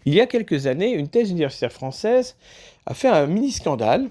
Il y a quelques années, une thèse universitaire française a fait un mini-scandale.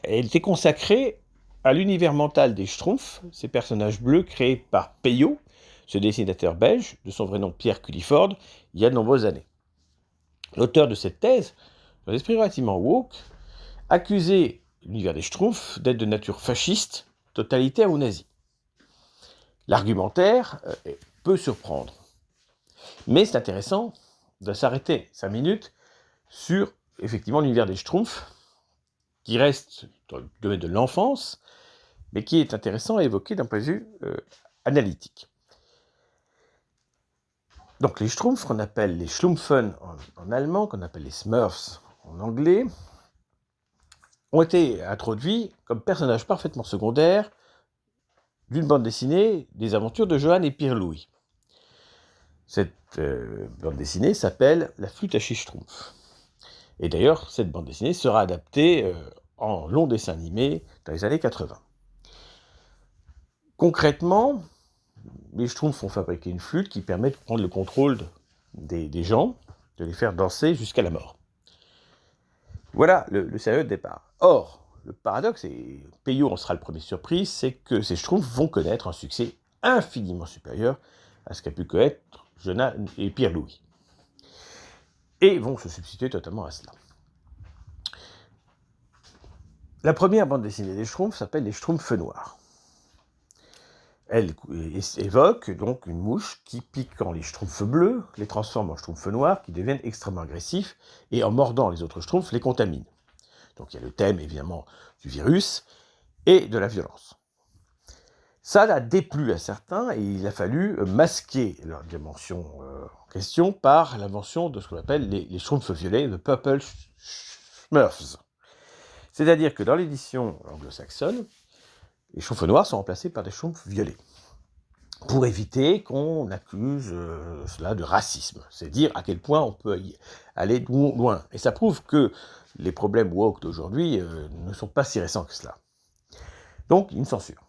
Elle était consacrée à l'univers mental des Schtroumpfs, ces personnages bleus créés par Peyo, ce dessinateur belge, de son vrai nom Pierre Culliford, il y a de nombreuses années. L'auteur de cette thèse, dans l'esprit relativement woke, accusait l'univers des Schtroumpfs d'être de nature fasciste, totalitaire ou nazie. L'argumentaire peut surprendre. Mais c'est intéressant de s'arrêter 5 minutes sur, effectivement, l'univers des Schtroumpfs, qui reste dans le domaine de l'enfance, mais qui est intéressant à évoquer d'un point de vue analytique. Donc les Schtroumpfs, qu'on appelle les Schlumpfen en allemand, qu'on appelle les Smurfs en anglais, ont été introduits comme personnages parfaitement secondaires d'une bande dessinée des aventures de Johann et Pierre Louis. Cette bande dessinée s'appelle La flûte à Schtroumpf. Et d'ailleurs, cette bande dessinée sera adaptée en long dessin animé dans les années 80. Concrètement, les Schtroumpfs ont fabriqué une flûte qui permet de prendre le contrôle des gens, de les faire danser jusqu'à la mort. Voilà le sérieux de départ. Or, le paradoxe, et Peyo en sera le premier surprise, c'est que ces Schtroumpfs vont connaître un succès infiniment supérieur à ce qu'a pu connaître Johann et Pierre Louis. Et vont se substituer totalement à cela. La première bande dessinée des Schtroumpfs s'appelle Les Schtroumpfs noirs. Elle évoque donc une mouche qui, piquant les Schtroumpfs bleus, les transforme en Schtroumpfs noirs qui deviennent extrêmement agressifs et en mordant les autres Schtroumpfs les contamine. Donc il y a le thème évidemment du virus et de la violence. Ça a déplu à certains et il a fallu masquer leur dimension en question par l'invention de ce qu'on appelle les Schtroumpfs violets, the Purple Smurfs. C'est-à-dire que dans l'édition anglo-saxonne, les Schtroumpfs noirs sont remplacés par des Schtroumpfs violets, pour éviter qu'on accuse cela de racisme. C'est dire à quel point on peut y aller loin. Et ça prouve que les problèmes woke d'aujourd'hui ne sont pas si récents que cela. Donc, une censure.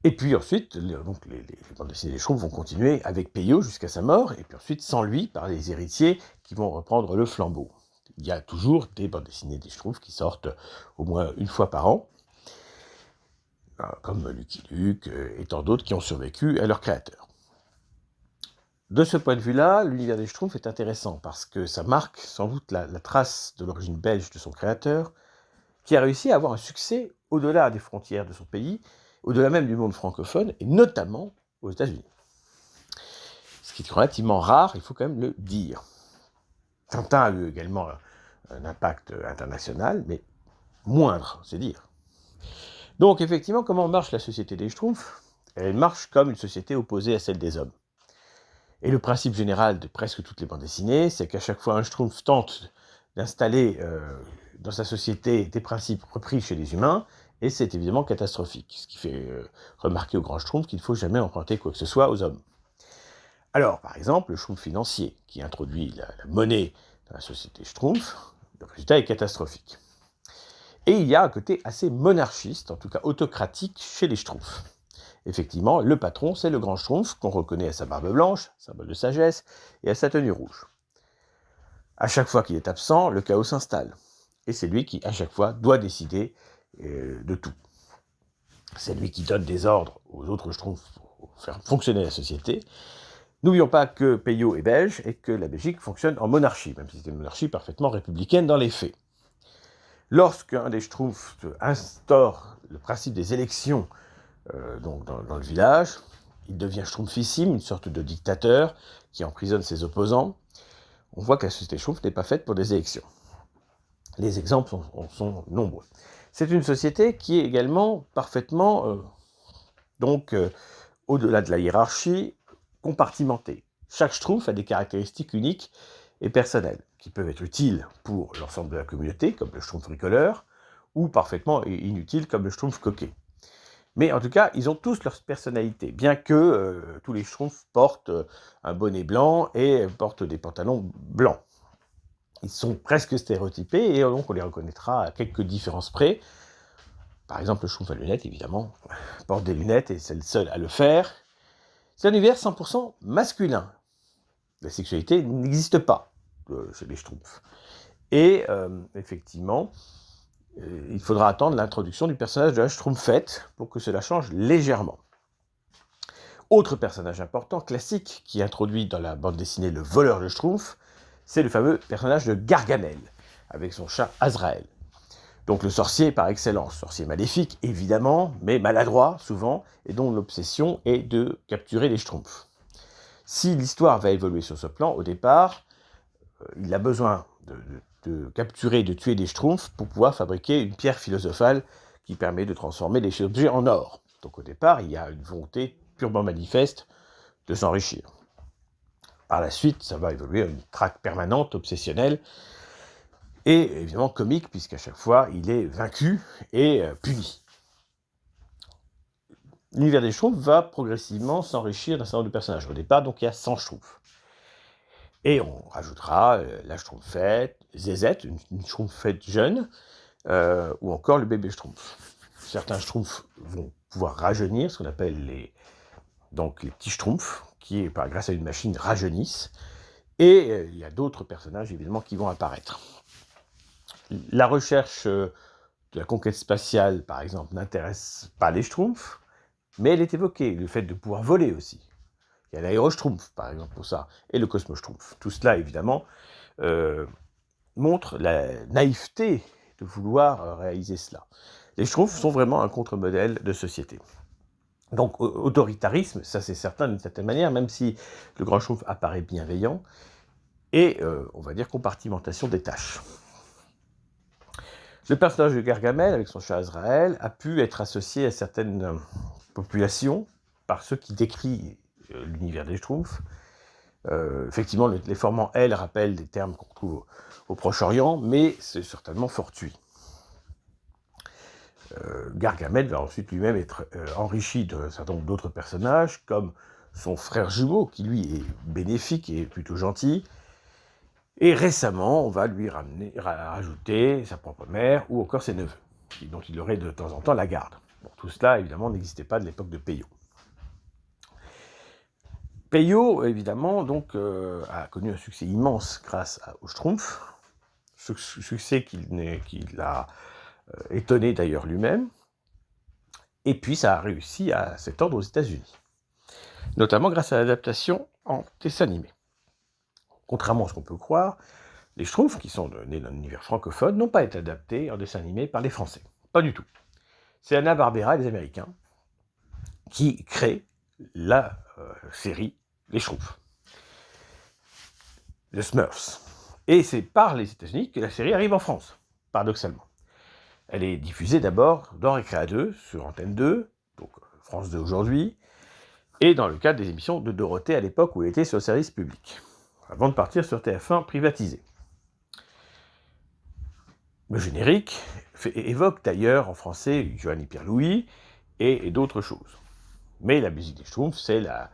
Et puis ensuite, les bandes dessinées des Schtroumpfs vont continuer avec Peyo jusqu'à sa mort, et puis ensuite sans lui, par les héritiers qui vont reprendre le flambeau. Il y a toujours des bandes dessinées des Schtroumpfs qui sortent au moins une fois par an, comme Lucky Luke et tant d'autres qui ont survécu à leur créateur. De ce point de vue-là, l'univers des Schtroumpfs est intéressant parce que ça marque sans doute la trace de l'origine belge de son créateur, qui a réussi à avoir un succès au-delà des frontières de son pays, au-delà même du monde francophone, et notamment aux États-Unis. Ce qui est relativement rare, il faut quand même le dire. Tintin a eu également un impact international, mais moindre, c'est dire. Donc effectivement, comment marche la société des Schtroumpfs ? Elle marche comme une société opposée à celle des hommes. Et le principe général de presque toutes les bandes dessinées, c'est qu'à chaque fois un Schtroumpf tente d'installer dans sa société des principes repris chez les humains, et c'est évidemment catastrophique, ce qui fait remarquer au grand Schtroumpf qu'il ne faut jamais emprunter quoi que ce soit aux hommes. Alors, par exemple, le Schtroumpf financier, qui introduit la monnaie dans la société Schtroumpf, le résultat est catastrophique. Et il y a un côté assez monarchiste, en tout cas autocratique, chez les Schtroumpfs. Effectivement, le patron, c'est le grand Schtroumpf, qu'on reconnaît à sa barbe blanche, symbole de sagesse, et à sa tenue rouge. À chaque fois qu'il est absent, le chaos s'installe. Et c'est lui qui, à chaque fois, doit décider de tout. C'est lui qui donne des ordres aux autres Schtroumpfs pour faire fonctionner la société. N'oublions pas que Peyo est belge et que la Belgique fonctionne en monarchie, même si c'est une monarchie parfaitement républicaine dans les faits. Lorsqu'un des Schtroumpfs instaure le principe des élections donc dans le village, il devient Schtroumpfissime, une sorte de dictateur qui emprisonne ses opposants. On voit que la société Schtroumpf n'est pas faite pour des élections. Les exemples sont nombreux. C'est une société qui est également parfaitement, au-delà de la hiérarchie, compartimentée. Chaque Schtroumpf a des caractéristiques uniques et personnelles, qui peuvent être utiles pour l'ensemble de la communauté, comme le Schtroumpf tricolore, ou parfaitement inutiles, comme le Schtroumpf coquet. Mais en tout cas, ils ont tous leur personnalité, bien que tous les Schtroumpfs portent un bonnet blanc et portent des pantalons blancs. Ils sont presque stéréotypés et donc on les reconnaîtra à quelques différences près. Par exemple, le Schtroumpf à lunettes, évidemment, porte des lunettes et c'est le seul à le faire. C'est un univers 100% masculin. la sexualité n'existe pas chez les Schtroumpfs. Et effectivement, il faudra attendre l'introduction du personnage de la Schtroumpfette pour que cela change légèrement. Autre personnage important, classique, qui introduit dans la bande dessinée le voleur de Schtroumpf, c'est le fameux personnage de Gargamel, avec son chat Azraël. Donc le sorcier par excellence, sorcier maléfique évidemment, mais maladroit souvent, et dont l'obsession est de capturer les Schtroumpfs. Si l'histoire va évoluer sur ce plan, au départ, il a besoin de capturer, de tuer des Schtroumpfs pour pouvoir fabriquer une pierre philosophale qui permet de transformer les objets en or. Donc au départ, il y a une volonté purement manifeste de s'enrichir. Par la suite, ça va évoluer à une traque permanente, obsessionnelle, et évidemment comique, puisqu'à chaque fois, il est vaincu et puni. L'univers des Schtroumpfs va progressivement s'enrichir d'un certain nombre de personnages. Au départ, donc, il y a 100 Schtroumpfs. Et on rajoutera la Schtroumpfette, Zézette, une Schtroumpfette jeune, ou encore le bébé Schtroumpf. Certains Schtroumpfs vont pouvoir rajeunir, ce qu'on appelle les petits Schtroumpfs, qui, grâce à une machine, rajeunissent. Et il y a d'autres personnages, évidemment, qui vont apparaître. La recherche de la conquête spatiale, par exemple, n'intéresse pas les Schtroumpfs, mais elle est évoquée. Le fait de pouvoir voler aussi. Il y a l'aéro-Schtroumpf, par exemple, pour ça, et le Cosmo-Schtroumpf. Tout cela, évidemment, montre la naïveté de vouloir réaliser cela. Les Schtroumpfs sont vraiment un contre-modèle de société. Donc, autoritarisme, ça c'est certain d'une certaine manière, même si le grand Schtroumpf apparaît bienveillant, et, on va dire, compartimentation des tâches. Le personnage de Gargamel, avec son chat Azraël, a pu être associé à certaines populations par ceux qui décrivent l'univers des Schtroumpfs. Effectivement, les formes en L rappellent des termes qu'on trouve au Proche-Orient, mais c'est certainement fortuit. Gargamel va ensuite lui-même être enrichi d'un certain nombre d'autres personnages, comme son frère jumeau, qui lui est bénéfique et plutôt gentil. Et récemment, on va lui rajouter sa propre mère, ou encore ses neveux, dont il aurait de temps en temps la garde. Bon, tout cela, évidemment, n'existait pas de l'époque de Peyo. Peyo, évidemment, donc, a connu un succès immense grâce aux Schtroumpfs, succès qu'il a étonné d'ailleurs lui-même, et puis ça a réussi à s'étendre aux États-Unis, notamment grâce à l'adaptation en dessin animé. Contrairement à ce qu'on peut croire, les Schtroumpfs, qui sont nés dans l'univers francophone, n'ont pas été adaptés en dessin animé par les Français. Pas du tout. C'est Hanna-Barbera et les Américains qui créent la série Les Schtroumpfs, The Smurfs. Et c'est par les États-Unis que la série arrive en France, paradoxalement. Elle est diffusée d'abord dans Récréa 2, sur Antenne 2, donc France 2 aujourd'hui, et dans le cadre des émissions de Dorothée à l'époque où elle était sur le service public, avant de partir sur TF1 privatisé. Le générique évoque d'ailleurs en français Johanny Pierre-Louis et d'autres choses. Mais la musique des Schtroumpfs, c'est la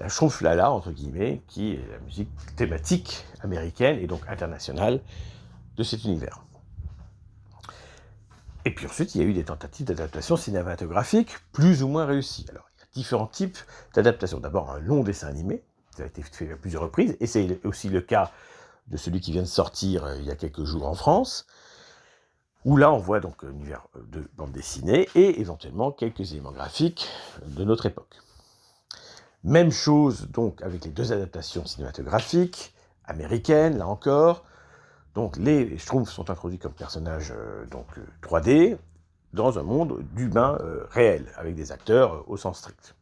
Schtroumpflala, entre guillemets, qui est la musique thématique américaine et donc internationale de cet univers. Et puis ensuite, il y a eu des tentatives d'adaptation cinématographique plus ou moins réussies. Alors, il y a différents types d'adaptations. D'abord, un long dessin animé, qui a été fait à plusieurs reprises, et c'est aussi le cas de celui qui vient de sortir il y a quelques jours en France, où là, on voit donc un univers de bande dessinée et éventuellement quelques éléments graphiques de notre époque. Même chose donc avec les deux adaptations cinématographiques, américaines, là encore. Donc les Schtroumpfs sont introduits comme personnages 3D dans un monde d'humains réels, avec des acteurs au sens strict.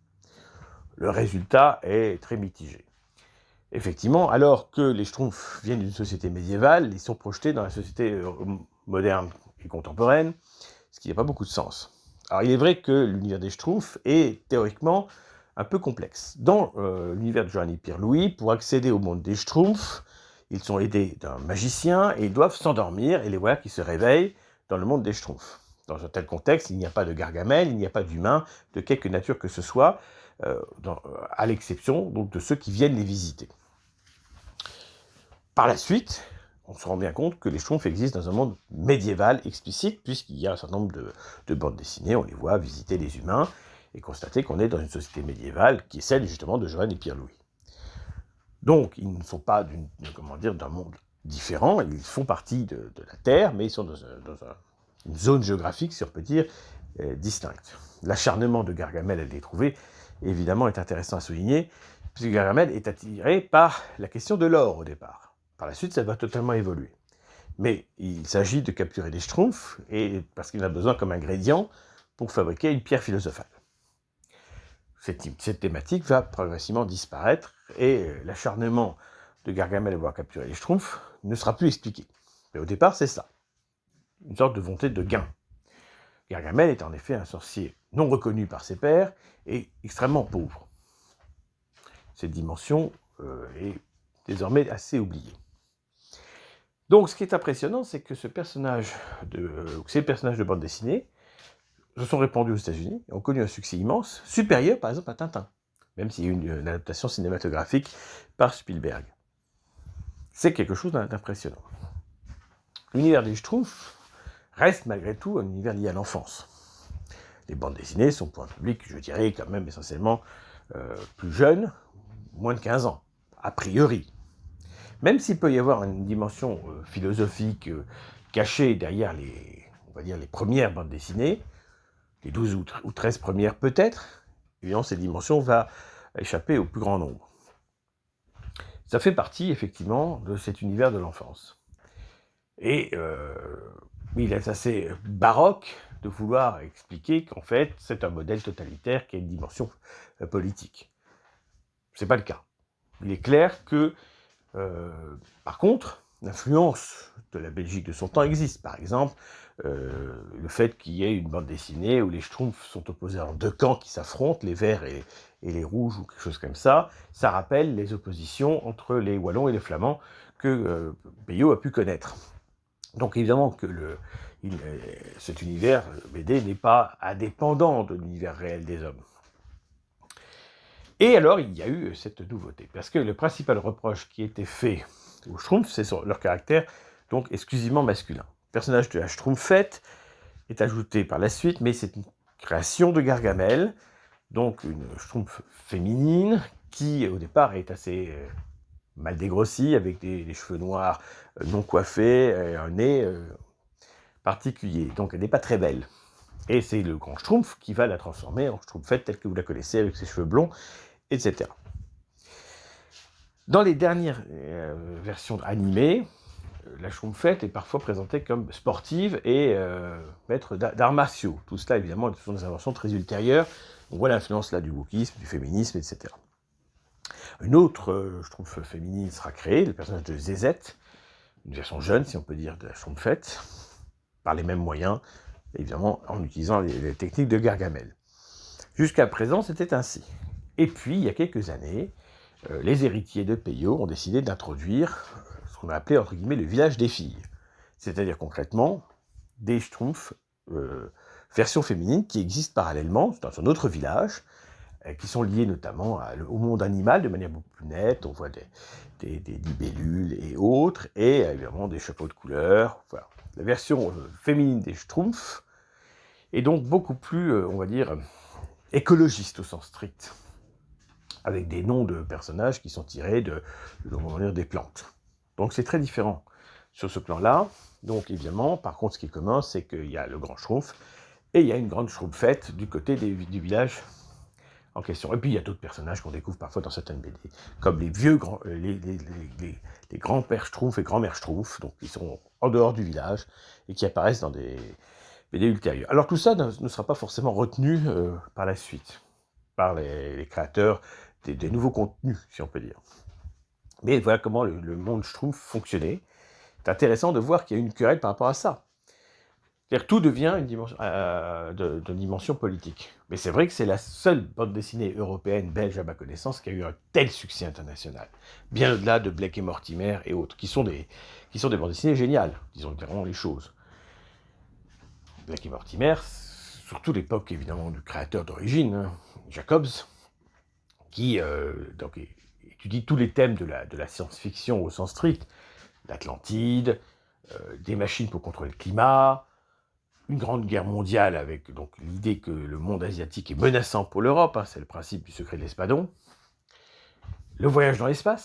Le résultat est très mitigé. Effectivement, alors que les Schtroumpfs viennent d'une société médiévale, ils sont projetés dans la société moderne et contemporaine, ce qui n'a pas beaucoup de sens. Alors il est vrai que l'univers des Schtroumpfs est théoriquement un peu complexe. Dans l'univers de Johanny Pierre-Louis, pour accéder au monde des Schtroumpfs, ils sont aidés d'un magicien et ils doivent s'endormir, et les voilà qui se réveillent dans le monde des Schtroumpfs. Dans un tel contexte, il n'y a pas de Gargamel, il n'y a pas d'humains, de quelque nature que ce soit, à l'exception donc de ceux qui viennent les visiter. Par la suite, on se rend bien compte que les Schtroumpfs existent dans un monde médiéval explicite, puisqu'il y a un certain nombre de bandes dessinées, on les voit visiter les humains, et constater qu'on est dans une société médiévale qui est celle justement de Johanny Pierre-Louis. Donc, ils ne sont pas d'un monde différent, ils font partie de la Terre, mais ils sont une zone géographique, si on peut dire, distincte. L'acharnement de Gargamel à les trouver, évidemment, est intéressant à souligner, puisque Gargamel est attiré par la question de l'or au départ. Par la suite, ça va totalement évoluer. Mais il s'agit de capturer des schtroumpfs, et parce qu'il en a besoin comme ingrédient pour fabriquer une pierre philosophale. Cette thématique va progressivement disparaître, et l'acharnement de Gargamel à voir capturer les schtroumpfs ne sera plus expliqué. Mais au départ, c'est ça, une sorte de volonté de gain. Gargamel est en effet un sorcier non reconnu par ses pairs et extrêmement pauvre. Cette dimension est désormais assez oubliée. Donc, ce qui est impressionnant, c'est que ces personnages de bande dessinée se sont répandus aux États-Unis et ont connu un succès immense, supérieur par exemple à Tintin, même s'il y a eu une adaptation cinématographique par Spielberg. C'est quelque chose d'impressionnant. L'univers des Schtroumpfs reste malgré tout un univers lié à l'enfance. Les bandes dessinées sont pour un public, je dirais, quand même essentiellement plus jeune, moins de 15 ans, a priori. Même s'il peut y avoir une dimension philosophique cachée derrière on va dire les premières bandes dessinées, les 12 ou 13 premières peut-être, évidemment cette dimension va échapper au plus grand nombre. Ça fait partie effectivement de cet univers de l'enfance. Et il est assez baroque de vouloir expliquer qu'en fait c'est un modèle totalitaire qui a une dimension politique. C'est pas le cas. Il est clair que par contre, l'influence de la Belgique de son temps existe. Par exemple, le fait qu'il y ait une bande dessinée où les Schtroumpfs sont opposés en deux camps qui s'affrontent, les verts et les rouges ou quelque chose comme ça, ça rappelle les oppositions entre les Wallons et les Flamands que Peyo a pu connaître. Donc évidemment que cet univers BD n'est pas indépendant de l'univers réel des hommes. Et alors, il y a eu cette nouveauté, parce que le principal reproche qui était fait aux Schtroumpfs, c'est sur leur caractère donc exclusivement masculin. Le personnage de la Schtroumpfette est ajouté par la suite, mais c'est une création de Gargamel, donc une Schtroumpf féminine, qui au départ est assez mal dégrossie, avec des cheveux noirs non coiffés, un nez particulier, donc elle n'est pas très belle. Et c'est le grand Schtroumpf qui va la transformer en Schtroumpfette telle que vous la connaissez, avec ses cheveux blonds, etc. Dans les dernières versions animées, la Schtroumpfette est parfois présentée comme sportive et maître d'arts martiaux. Tout cela, évidemment, ce sont des inventions très ultérieures. On voit l'influence là du wokisme, du féminisme, etc. Une autre Schtroumpf féminine sera créée, le personnage de Zézette, une version jeune, si on peut dire, de la Schtroumpfette, par les mêmes moyens, évidemment, en utilisant les techniques de Gargamel. Jusqu'à présent, c'était ainsi. Et puis, il y a quelques années, les héritiers de Peyo ont décidé d'introduire ce qu'on a appelé, entre guillemets, le village des filles. C'est-à-dire concrètement des Schtroumpfs versions féminines qui existent parallèlement dans un autre village, qui sont liés notamment au monde animal de manière beaucoup plus nette. On voit des libellules et autres, et évidemment des chapeaux de couleur. Voilà. La version féminine des Schtroumpfs est donc beaucoup plus, on va dire, écologiste au sens strict, avec des noms de personnages qui sont tirés on va dire, des plantes. Donc c'est très différent sur ce plan-là. Donc évidemment, par contre, ce qui est commun, c'est qu'il y a le grand Schtroumpf, et il y a une grande Schtroumpfette du côté du village en question. Et puis il y a d'autres personnages qu'on découvre parfois dans certaines BD, comme les grands-pères Schtroumpf et grand-mères Schtroumpf, donc qui sont en dehors du village, et qui apparaissent dans des BD ultérieures. Alors tout ça ne sera pas forcément retenu par la suite, par les créateurs des nouveaux contenus, si on peut dire. Mais voilà comment le monde Schtroumpf fonctionnait. C'est intéressant de voir qu'il y a une querelle par rapport à ça. C'est-à-dire que tout devient une dimension politique. Mais c'est vrai que c'est la seule bande dessinée européenne, belge à ma connaissance, qui a eu un tel succès international. Bien au-delà de Blake et Mortimer et autres, qui sont des bandes dessinées géniales, disons clairement les choses. Blake et Mortimer, surtout l'époque évidemment du créateur d'origine, hein, Jacobs, qui donc, étudie tous les thèmes de la science-fiction au sens strict, l'Atlantide, des machines pour contrôler le climat, une grande guerre mondiale avec donc l'idée que le monde asiatique est menaçant pour l'Europe, hein, c'est le principe du secret de l'Espadon, le voyage dans l'espace,